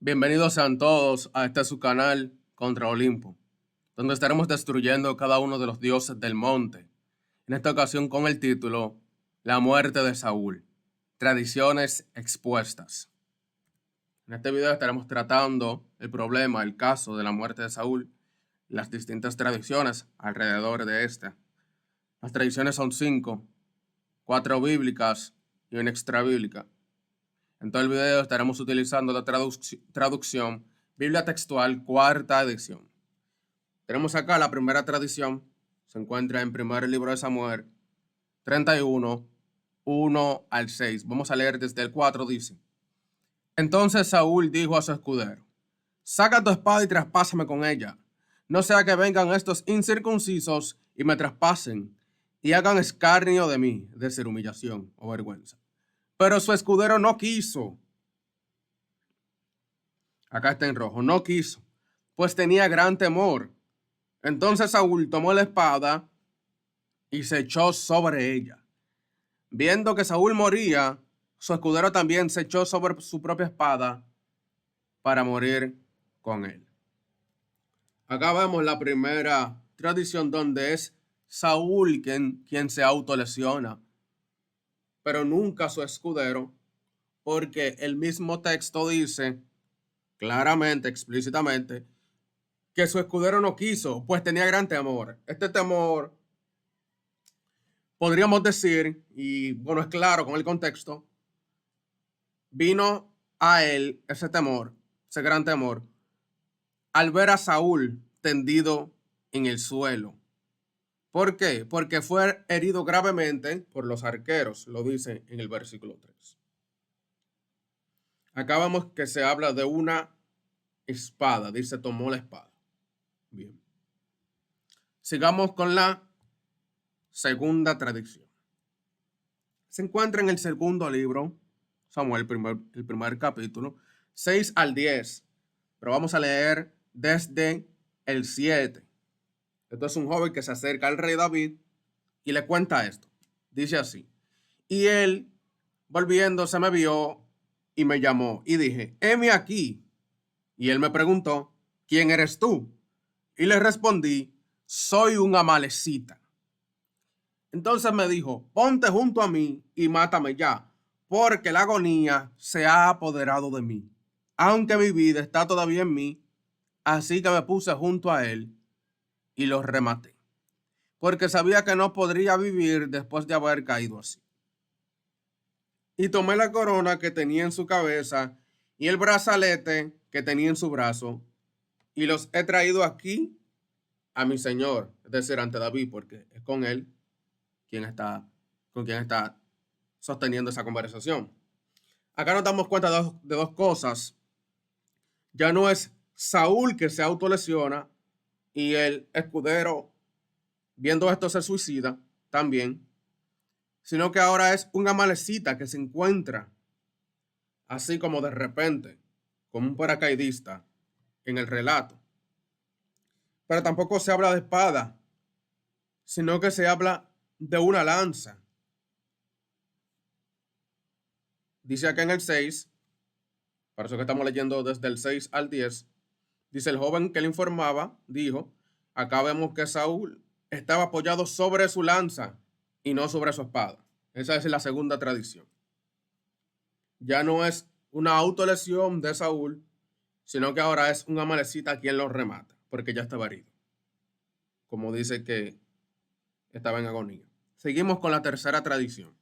Bienvenidos sean todos a este su canal Contra Olimpo, donde estaremos destruyendo cada uno de los dioses del monte, en esta ocasión con el título La muerte de Saúl, tradiciones expuestas. En este video estaremos tratando el problema, el caso de la muerte de Saúl y las distintas tradiciones alrededor de esta. Las tradiciones son 5, 4 bíblicas y una extra bíblica. En todo el video estaremos utilizando la traducción Biblia Textual, cuarta edición. Tenemos acá la primera tradición, se encuentra en primer libro de Samuel 31, 1 al 6. Vamos a leer desde el 4, dice: Entonces Saúl dijo a su escudero: Saca tu espada y traspásame con ella, no sea que vengan estos incircuncisos y me traspasen y hagan escarnio de mí, de ser humillación o vergüenza. Pero su escudero no quiso. Acá está en rojo. No quiso, pues tenía gran temor. Entonces Saúl tomó la espada y se echó sobre ella. Viendo que Saúl moría, su escudero también se echó sobre su propia espada para morir con él. Acá vemos la primera tradición donde es Saúl quien se autolesiona, pero nunca su escudero, porque el mismo texto dice claramente, explícitamente, que su escudero no quiso, pues tenía gran temor. Este temor, podríamos decir, y bueno, es claro con el contexto, vino a él ese temor, ese gran temor, al ver a Saúl tendido en el suelo. ¿Por qué? Porque fue herido gravemente por los arqueros, lo dice en el versículo 3. Acá vemos que se habla de una espada, dice, tomó la espada. Bien. Sigamos con la segunda tradición. Se encuentra en el segundo libro, Samuel, el primer capítulo, 6 al 10. Pero vamos a leer desde el 7. Esto es un joven que se acerca al rey David y le cuenta esto. Dice así: Y él, volviéndose, me vio y me llamó y dije: heme aquí. Y él me preguntó: ¿quién eres tú? Y le respondí: soy un amalecita. Entonces me dijo: ponte junto a mí y mátame ya, porque la agonía se ha apoderado de mí, aunque mi vida está todavía en mí. Así que me puse junto a él y lo rematé, porque sabía que no podría vivir después de haber caído así. Y tomé la corona que tenía en su cabeza y el brazalete que tenía en su brazo, y los he traído aquí a mi señor, es decir, ante David, porque es con él con quien está sosteniendo esa conversación. Acá nos damos cuenta de dos cosas. Ya no es Saúl que se autolesiona y el escudero, viendo esto, se suicida también, sino que ahora es un amalecita que se encuentra así como de repente, como un paracaidista en el relato. Pero tampoco se habla de espada, sino que se habla de una lanza. Dice acá en el 6, por eso que estamos leyendo desde el 6 al 10, dice: el joven que le informaba dijo: acá vemos que Saúl estaba apoyado sobre su lanza y no sobre su espada. Esa es la segunda tradición. Ya no es una autolesión de Saúl, sino que ahora es un amalecita quien lo remata, porque ya estaba herido, como dice que estaba en agonía. Seguimos con la tercera tradición.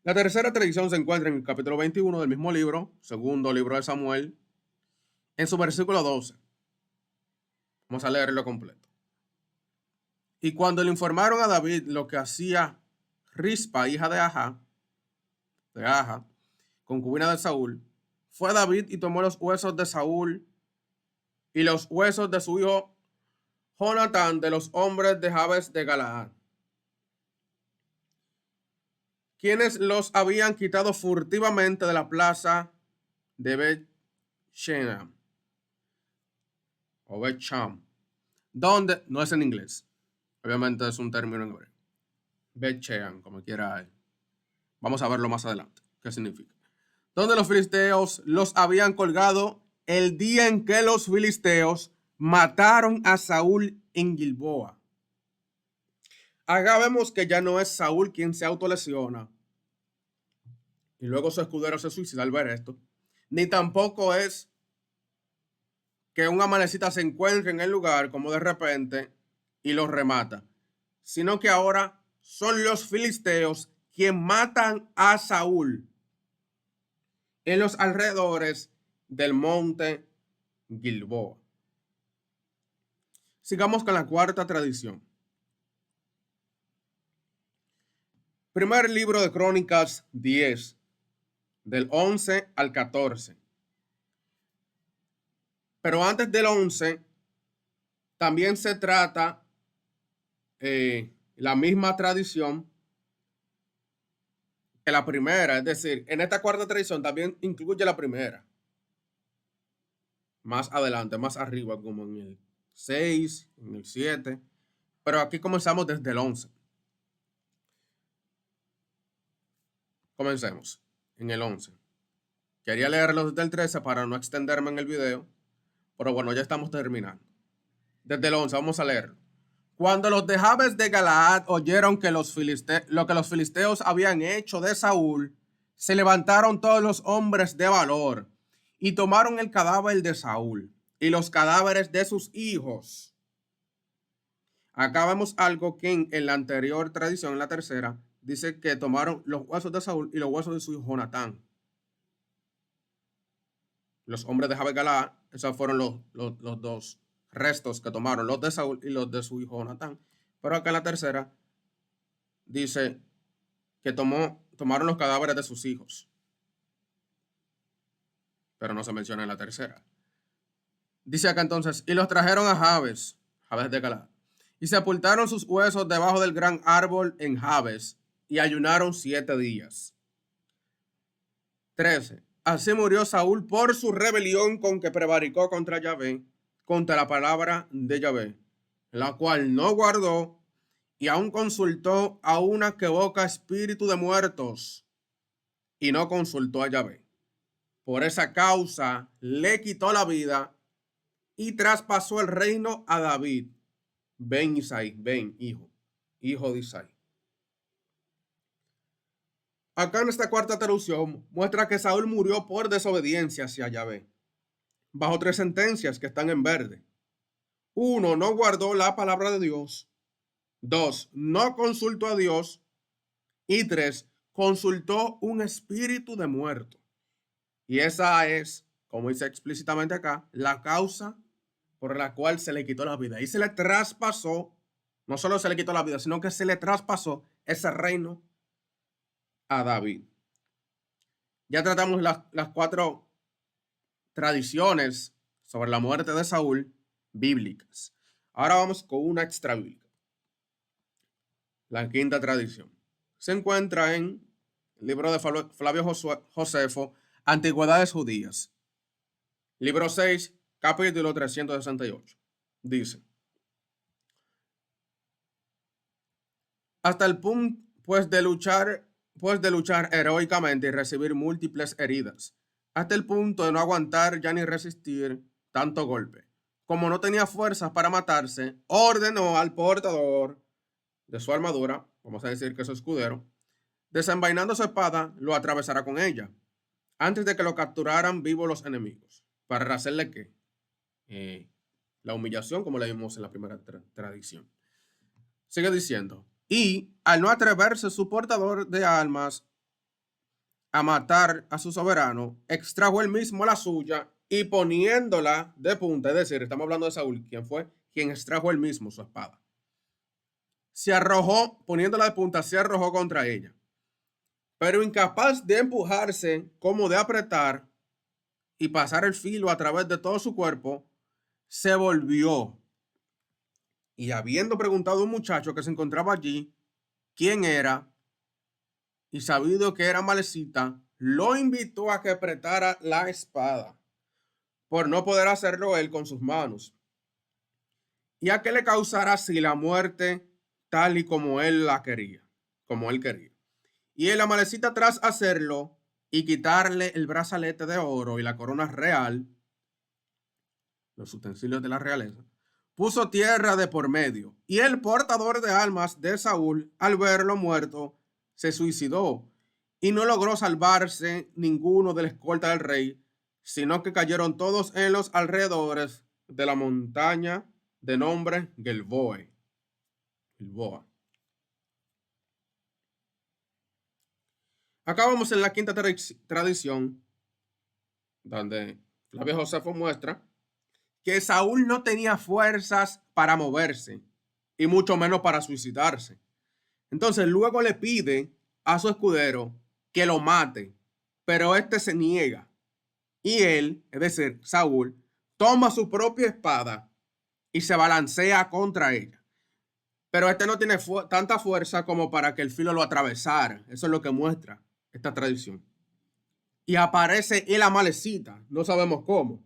La tercera tradición se encuentra en el capítulo 21 del mismo libro, segundo libro de Samuel, en su versículo 12. Vamos a leerlo completo. Y cuando le informaron a David lo que hacía Rispa, hija de Aja, concubina de Saúl, fue David y tomó los huesos de Saúl y los huesos de su hijo Jonatán, de los hombres de Jabes de Galaad, quienes los habían quitado furtivamente de la plaza de Bet-Shean o Bet-Sham, donde no es en inglés, obviamente es un término en hebreo. Bet-Shean, como quiera. Vamos a verlo más adelante, qué significa. donde los filisteos los habían colgado el día en que los filisteos mataron a Saúl en Gilboa. Acá vemos que ya no es Saúl quien se autolesiona y luego su escudero se suicida al ver esto, ni tampoco es que un amanecita se encuentre en el lugar como de repente y los remata, sino que ahora son los filisteos quienes matan a Saúl en los alrededores del monte Gilboa. Sigamos con la cuarta tradición. Primer libro de Crónicas 10, del 11 al 14. Pero antes del 11, también se trata la misma tradición que la primera. Es decir, en esta cuarta tradición también incluye la primera. Más adelante, más arriba, como en el 6, en el 7. Pero aquí comenzamos desde el 11. Comencemos en el 11. Quería leerlos desde el 13 para no extenderme en el video, pero bueno, ya estamos terminando. Desde el 11 vamos a leerlo. Cuando los de Jabes de Galaad oyeron que lo que los filisteos habían hecho de Saúl, se levantaron todos los hombres de valor y tomaron el cadáver de Saúl y los cadáveres de sus hijos. Acá vemos algo que en la anterior tradición, en la tercera, dice que tomaron los huesos de Saúl y los huesos de su hijo Jonatán. Los hombres de Jabes de Galaad, esos fueron los dos restos que tomaron, los de Saúl y los de su hijo Jonatán. Pero acá en la tercera dice que tomaron los cadáveres de sus hijos. Pero no se menciona en la tercera. Dice acá entonces, y los trajeron a Jabes de Galaad, y sepultaron sus huesos debajo del gran árbol en Jabes, y ayunaron 7 días. 13. Así murió Saúl por su rebelión con que prevaricó contra Yahvé, contra la palabra de Yahvé, la cual no guardó, y aún consultó a una que evoca espíritu de muertos, y no consultó a Yahvé. Por esa causa le quitó la vida y traspasó el reino a David, ben Isaí, hijo de Isaí. Acá en esta cuarta traducción muestra que Saúl murió por desobediencia hacia Yahvé, bajo 3 sentencias que están en verde. 1. No guardó la palabra de Dios. 2. No consultó a Dios. Y 3. Consultó un espíritu de muerto. Y esa es, como dice explícitamente acá, la causa por la cual se le quitó la vida. Y se le traspasó, no solo se le quitó la vida, sino que se le traspasó ese reino a David. Ya tratamos las 4 tradiciones sobre la muerte de Saúl bíblicas. Ahora vamos con una extra bíblica. La quinta tradición se encuentra en el libro de Flavio Josefo, Antigüedades Judías, libro 6, capítulo 368. Dice: hasta el punto pues de luchar heroicamente y recibir múltiples heridas, hasta el punto de no aguantar ya ni resistir tanto golpe. Como no tenía fuerzas para matarse, ordenó al portador de su armadura, vamos a decir que es su escudero, desenvainando su espada, lo atravesará con ella, antes de que lo capturaran vivos los enemigos, para hacerle ¿qué? La humillación, como leímos en la primera tradición. Sigue diciendo: y al no atreverse su portador de armas a matar a su soberano, extrajo él mismo la suya y poniéndola de punta, es decir, estamos hablando de Saúl, quien extrajo él mismo su espada, se arrojó, poniéndola de punta, se arrojó contra ella, pero incapaz de empujarse como de apretar y pasar el filo a través de todo su cuerpo, se volvió. Y habiendo preguntado a un muchacho que se encontraba allí quién era, y sabido que era Malecita, lo invitó a que apretara la espada, por no poder hacerlo él con sus manos, y a que le causara así la muerte tal y como él quería. Y el Amalecita, tras hacerlo, y quitarle el brazalete de oro y la corona real, los utensilios de la realeza, puso tierra de por medio. Y el portador de armas de Saúl, al verlo muerto, se suicidó y no logró salvarse ninguno de la escolta del rey, sino que cayeron todos en los alrededores de la montaña de nombre Gilboa. Acá vamos en la quinta tradición, donde Flavio Josefo muestra que Saúl no tenía fuerzas para moverse y mucho menos para suicidarse. Entonces luego le pide a su escudero que lo mate, pero este se niega. Y él, es decir, Saúl, toma su propia espada y se balancea contra ella. Pero este no tiene tanta fuerza como para que el filo lo atravesara. Eso es lo que muestra esta tradición. Y aparece el amalecita, no sabemos cómo.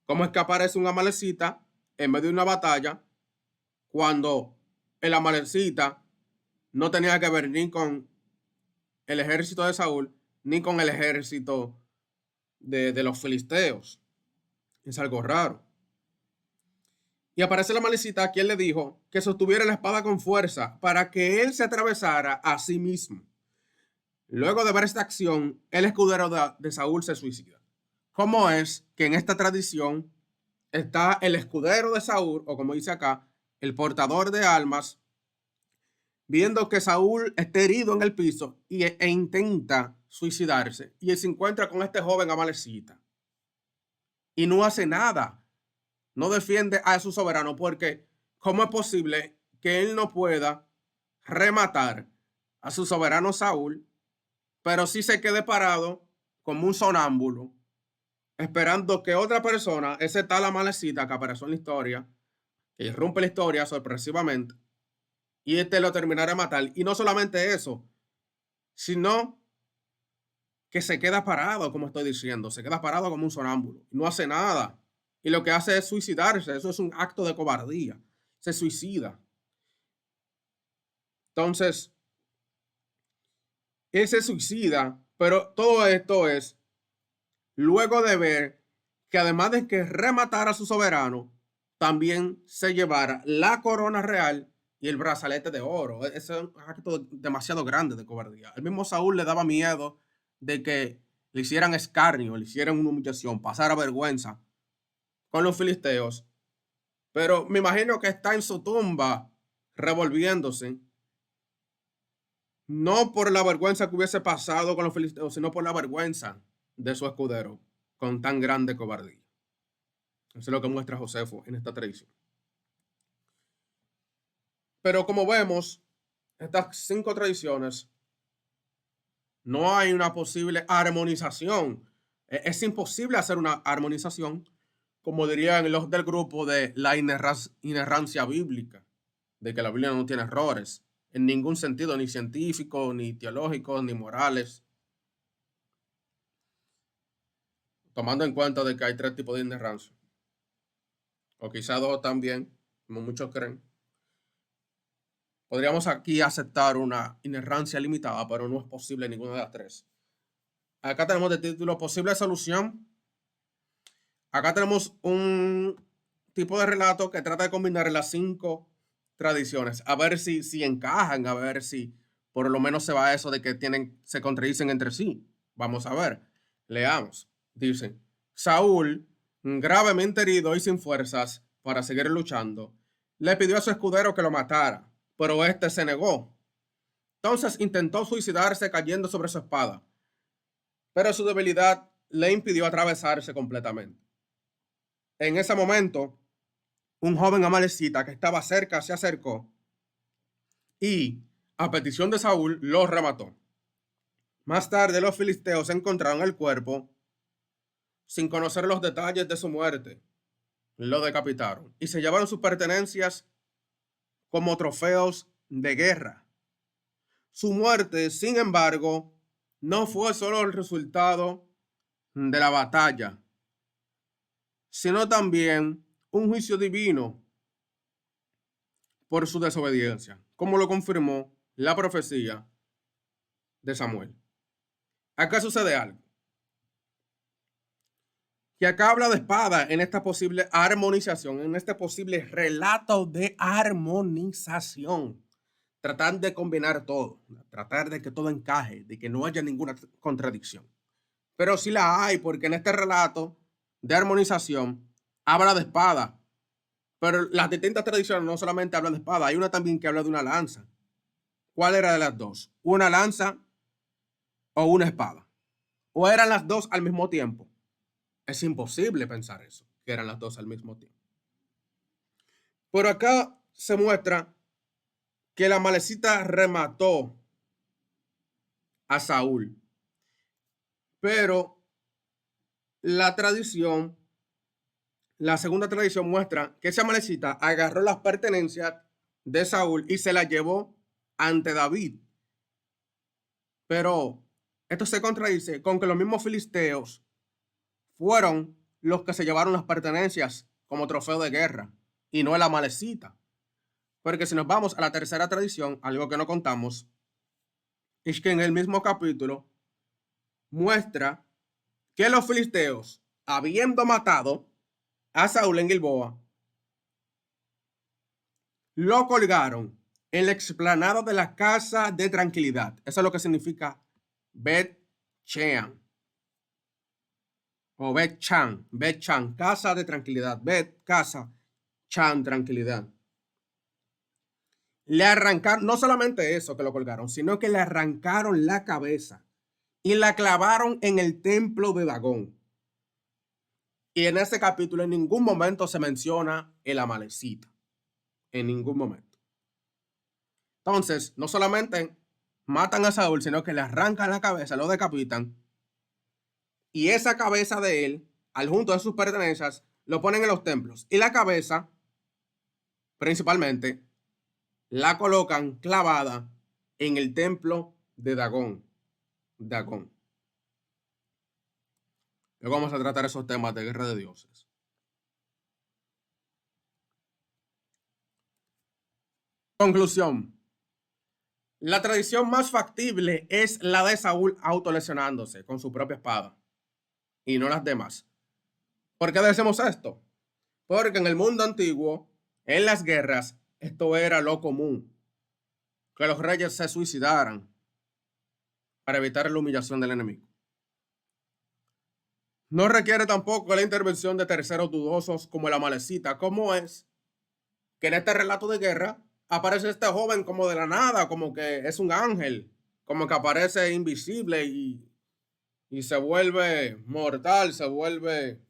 ¿Cómo es que aparece un amalecita en medio de una batalla cuando el amalecita no tenía que ver ni con el ejército de Saúl ni con el ejército de los filisteos? Es algo raro. Y aparece el amalecita, quien le dijo que sostuviera la espada con fuerza para que él se atravesara a sí mismo. Luego de ver esta acción, el escudero de Saúl se suicida. ¿Cómo es que en esta tradición está el escudero de Saúl, o como dice acá, el portador de armas, viendo que Saúl está herido en el piso e intenta suicidarse, y se encuentra con este joven amalecita y no hace nada, no defiende a su soberano? Porque ¿cómo es posible que él no pueda rematar a su soberano Saúl, pero sí se quede parado como un sonámbulo, esperando que otra persona, ese tal amalecita que apareció en la historia, que irrumpe la historia sorpresivamente, y este lo terminará de matar? Y no solamente eso, sino que se queda parado, como estoy diciendo, se queda parado como un sonámbulo, no hace nada. Y lo que hace es suicidarse. Eso es un acto de cobardía. Se suicida. Entonces, él se suicida, pero todo esto es luego de ver que además de que rematara a su soberano, también se llevara la corona real y el brazalete de oro. Ese es un acto demasiado grande de cobardía. El mismo Saúl le daba miedo de que le hicieran escarnio, le hicieran una humillación, pasara vergüenza con los filisteos. Pero me imagino que está en su tumba revolviéndose, no por la vergüenza que hubiese pasado con los filisteos, sino por la vergüenza de su escudero con tan grande cobardía. Eso es lo que muestra Josefo en esta tradición. Pero como vemos, estas 5 tradiciones, no hay una posible armonización. Es imposible hacer una armonización, como dirían los del grupo de la inerrancia bíblica, de que la Biblia no tiene errores en ningún sentido, ni científicos, ni teológicos, ni morales, tomando en cuenta de que hay 3 tipos de inerrancia, o quizá 2 también, como muchos creen. Podríamos aquí aceptar una inerrancia limitada, pero no es posible ninguna de las 3. Acá tenemos de título posible solución. Acá tenemos un tipo de relato que trata de combinar las 5 tradiciones, a ver si encajan, a ver si por lo menos se va a eso de que se contradicen entre sí. Vamos a ver, leamos. Dice, Saúl, gravemente herido y sin fuerzas para seguir luchando, le pidió a su escudero que lo matara, pero este se negó. Entonces intentó suicidarse cayendo sobre su espada, pero su debilidad le impidió atravesarse completamente. En ese momento, un joven amalecita que estaba cerca se acercó y, a petición de Saúl, lo remató. Más tarde, los filisteos encontraron el cuerpo sin conocer los detalles de su muerte. Lo decapitaron y se llevaron sus pertenencias como trofeos de guerra. Su muerte, sin embargo, no fue solo el resultado de la batalla, sino también un juicio divino por su desobediencia, como lo confirmó la profecía de Samuel. Acá sucede algo. Que acá habla de espada en esta posible armonización, en este posible relato de armonización. Tratar de combinar todo, tratar de que todo encaje, de que no haya ninguna contradicción. Pero sí la hay, porque en este relato de armonización habla de espada. Pero las distintas tradiciones no solamente hablan de espada, hay una también que habla de una lanza. ¿Cuál era de las dos? ¿Una lanza o una espada? ¿O eran las dos al mismo tiempo? Es imposible pensar eso, que eran las dos al mismo tiempo. Pero acá se muestra que la Amalecita remató a Saúl. Pero la tradición, la segunda tradición muestra que esa Amalecita agarró las pertenencias de Saúl y se las llevó ante David. Pero esto se contradice con que los mismos filisteos fueron los que se llevaron las pertenencias como trofeo de guerra y no el Amalecita. Porque si nos vamos a la tercera tradición, algo que no contamos, es que en el mismo capítulo muestra que los filisteos, habiendo matado a Saúl en Gilboa, lo colgaron en la explanada de la casa de tranquilidad. Eso es lo que significa Bet Shean o Bet Chan, casa de tranquilidad. Bet, casa, Chan, tranquilidad. Le arrancaron, no solamente eso que lo colgaron, sino que le arrancaron la cabeza y la clavaron en el templo de Dagón. Y en este capítulo en ningún momento se menciona el Amalecita. En ningún momento. Entonces, no solamente matan a Saúl, sino que le arrancan la cabeza, lo decapitan. Y esa cabeza de él, al junto de sus pertenencias, lo ponen en los templos. Y la cabeza, principalmente, la colocan clavada en el templo de Dagón. Dagón. Luego vamos a tratar esos temas de guerra de dioses. Conclusión. La tradición más factible es la de Saúl autolesionándose con su propia espada y no las demás. ¿Por qué decimos esto? Porque en el mundo antiguo, en las guerras, esto era lo común, que los reyes se suicidaran para evitar la humillación del enemigo. No requiere tampoco la intervención de terceros dudosos como el Amalecita. ¿Cómo es que en este relato de guerra aparece este joven como de la nada, como que es un ángel, como que aparece invisible y se vuelve mortal, se vuelve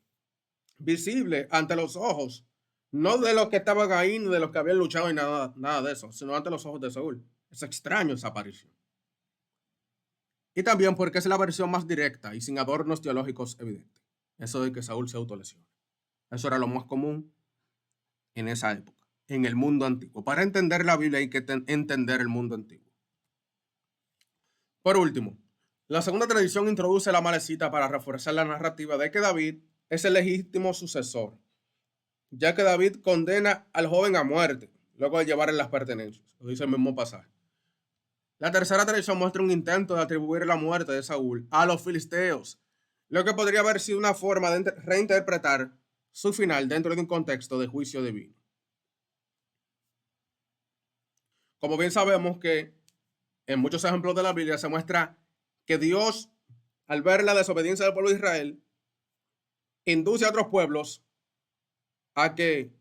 visible ante los ojos, no de los que estaban ahí, ni de los que habían luchado y nada de eso, sino ante los ojos de Saúl? Es extraño esa aparición. Y también porque es la versión más directa y sin adornos teológicos evidentes. Eso de que Saúl se autolesiona. Eso era lo más común en esa época, en el mundo antiguo. Para entender la Biblia hay que entender el mundo antiguo. Por último, la segunda tradición introduce la Amalecita para reforzar la narrativa de que David es el legítimo sucesor, ya que David condena al joven a muerte luego de llevarle las pertenencias. Lo dice el mismo pasaje. La tercera tradición muestra un intento de atribuir la muerte de Saúl a los filisteos, lo que podría haber sido una forma de reinterpretar su final dentro de un contexto de juicio divino. Como bien sabemos que en muchos ejemplos de la Biblia se muestra que Dios, al ver la desobediencia del pueblo de Israel, induce a otros pueblos a que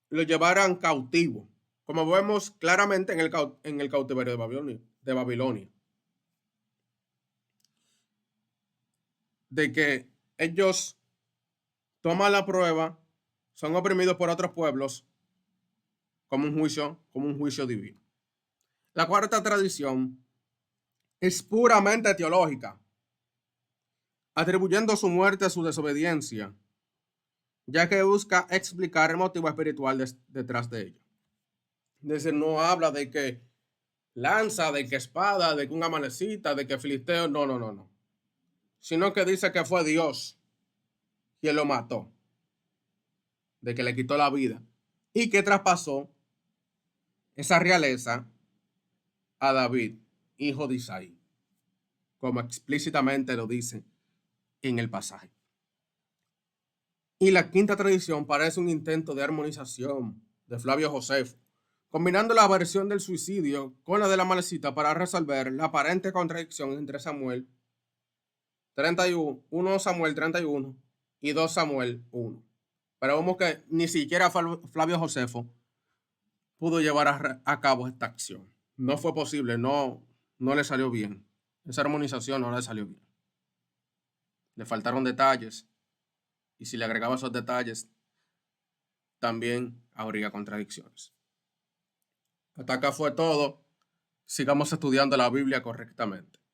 lo llevaran cautivo, como vemos claramente en el cautiverio de Babilonia. De que ellos toman la prueba, son oprimidos por otros pueblos como un juicio divino. La cuarta tradición es puramente teológica, atribuyendo su muerte a su desobediencia, ya que busca explicar el motivo espiritual detrás de ella. Es decir, no habla de que lanza, de que espada, de que un Amalecita, de que filisteo, no. Sino que dice que fue Dios quien lo mató, de que le quitó la vida y que traspasó esa realeza a David, hijo de Isaí. como explícitamente lo dice en el pasaje. Y la quinta tradición parece un intento de armonización de Flavio Josefo, combinando la versión del suicidio con la de la malecita para resolver la aparente contradicción entre Samuel 31, 1 Samuel 31 y 2 Samuel 1. Pero vemos que ni siquiera Flavio Josefo pudo llevar a cabo esta acción. No fue posible, no le salió bien. Esa armonización no le salió bien. Le faltaron detalles y si le agregaba esos detalles, también habría contradicciones. Hasta acá fue todo. Sigamos estudiando la Biblia correctamente.